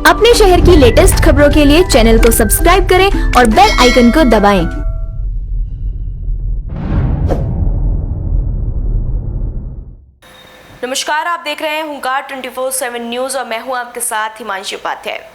अपने शहर की लेटेस्ट खबरों के लिए चैनल को सब्सक्राइब करें और बेल आइकन को दबाएं। नमस्कार, आप देख रहे हैं हुंकार 24/7 न्यूज और मैं हूं आपके साथ हिमांशु उपाध्याय।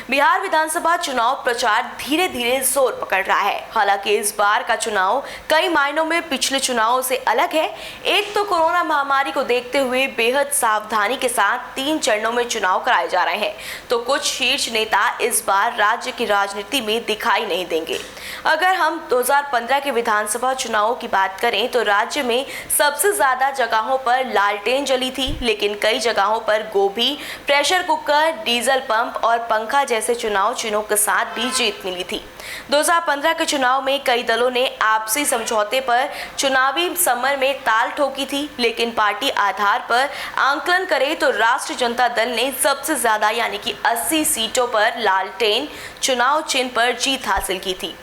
बिहार विधानसभा चुनाव प्रचार धीरे धीरे जोर पकड़ रहा है। हालांकि इस बार का चुनाव कई मायनों में पिछले चुनावों से अलग है। एक तो कोरोना महामारी को देखते हुए बेहद सावधानी के साथ 3 चरणों में चुनाव कराए जा रहे हैं, तो कुछ शीर्ष नेता इस बार राज्य की राजनीति में दिखाई नहीं देंगे। अगर हम 2015 के विधानसभा चुनावों की बात करें तो राज्य में सबसे ज्यादा जगहों पर लालटेन जली थी, लेकिन कई जगहों पर गोभी, प्रेशर कुकर, डीजल पंप और पंखा जैसे चुनाव चिन्हों के साथ भी जीत मिली थी। 2015 के चुनाव में कई दलों ने आपसी समझौते पर चुनावी समर में ताल ठोकी थी, लेकिन पार्टी आधार पर आंकलन करें तो राष्ट्रीय जनता दल ने सबसे ज्यादा यानी कि 80 सीटों पर लालटेन चुनाव चिन्ह पर जीत हासिल की थी।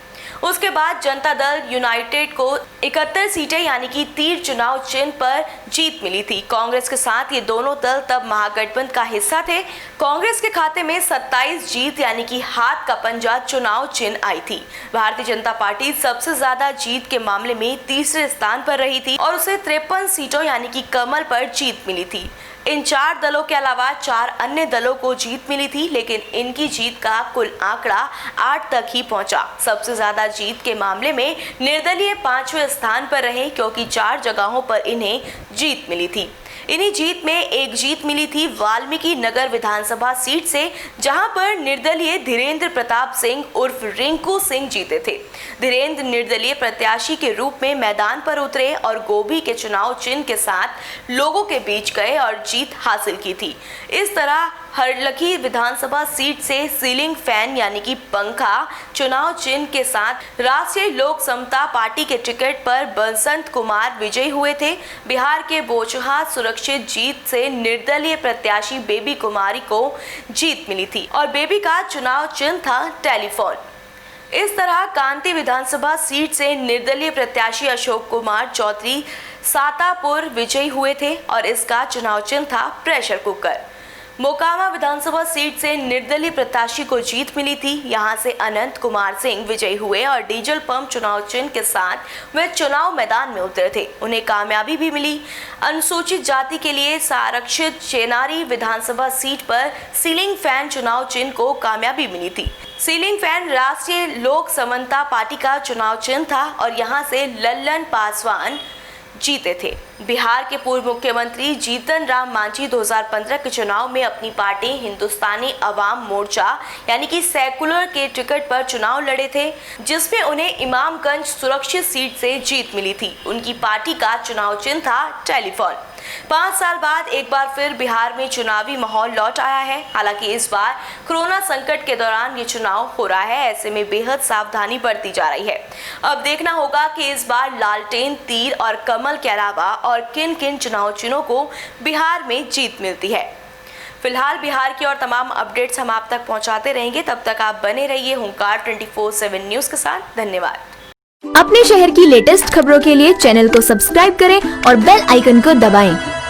उसके बाद जनता दल यूनाइटेड को 71 सीटें यानी कि तीर चुनाव चिन्ह पर जीत मिली थी। कांग्रेस के साथ ये दोनों दल तब महागठबंधन का हिस्सा थे। कांग्रेस के खाते में 27 जीत यानी कि हाथ का पंजा चुनाव चिन्ह आई थी। भारतीय जनता पार्टी सबसे ज्यादा जीत के मामले में तीसरे स्थान पर रही थी और उसे 53 सीटों यानी कि कमल पर जीत मिली थी। इन 4 दलों के अलावा 4 अन्य दलों को जीत मिली थी, लेकिन इनकी जीत का कुल आंकड़ा 8 तक ही पहुंचा। सबसे ज्यादा जीत के मामले में निर्दलीय 5वें स्थान पर रहे, क्योंकि 4 जगहों पर इन्हें जीत मिली थी। इन्हीं जीत में एक जीत मिली थी वाल्मीकि नगर विधानसभा सीट से, जहां पर निर्दलीय धीरेन्द्र प्रताप सिंह उर्फ रिंकू सिंह जीते थे। धीरेन्द्र निर्दलीय प्रत्याशी के रूप में मैदान पर उतरे और गोभी के चुनाव चिन्ह के साथ लोगों के बीच गए और जीत हासिल की थी। इस तरह हरलखी विधानसभा सीट से सीलिंग फैन यानी कि पंखा चुनाव चिन्ह के साथ राष्ट्रीय लोक समता पार्टी के टिकट पर बसंत कुमार विजयी हुए थे। बिहार के बोचहा सुरक्षित जीत से निर्दलीय प्रत्याशी बेबी कुमारी को जीत मिली थी और बेबी का चुनाव चिन्ह था टेलीफोन। इस तरह कांती विधानसभा सीट से निर्दलीय प्रत्याशी अशोक कुमार चौधरी सातापुर विजयी हुए थे और इसका चुनाव चिन्ह था प्रेशर कुकर। मोकामा विधानसभा सीट से निर्दलीय प्रत्याशी को जीत मिली थी। यहां से अनंत कुमार सिंह विजयी हुए और डीजल पंप चुनाव चिन्ह के साथ वे चुनाव मैदान में उतरे थे। उन्हें कामयाबी भी मिली। अनुसूचित जाति के लिए आरक्षित चेनारी विधानसभा सीट पर सीलिंग फैन चुनाव चिन्ह को कामयाबी मिली थी। सीलिंग फैन राष्ट्रीय लोक समता पार्टी का चुनाव चिन्ह था और यहाँ से लल्लन पासवान जीते थे। बिहार के पूर्व मुख्यमंत्री जीतन राम मांझी 2015 के चुनाव में अपनी पार्टी हिंदुस्तानी अवाम मोर्चा यानी कि सेकुलर के टिकट पर चुनाव लड़े थे, जिसमें उन्हें इमामगंज सुरक्षित सीट से जीत मिली थी। उनकी पार्टी का चुनाव चिन्ह था टेलीफोन। 5 साल बाद एक बार फिर बिहार में चुनावी माहौल लौट आया है। हालांकि इस बार कोरोना संकट के दौरान ये चुनाव हो रहा है, ऐसे में बेहद सावधानी बरती जा रही है। अब देखना होगा कि इस बार लालटेन, तीर और कमल के अलावा और किन किन चुनाव चिन्हों को बिहार में जीत मिलती है। फिलहाल बिहार की और तमाम अपडेट्स हम आप तक पहुंचाते रहेंगे। तब तक आप बने रहिए हुंकार 24/7 न्यूज के साथ। धन्यवाद। अपने शहर की लेटेस्ट खबरों के लिए चैनल को सब्सक्राइब करें और बेल आइकन को दबाएं।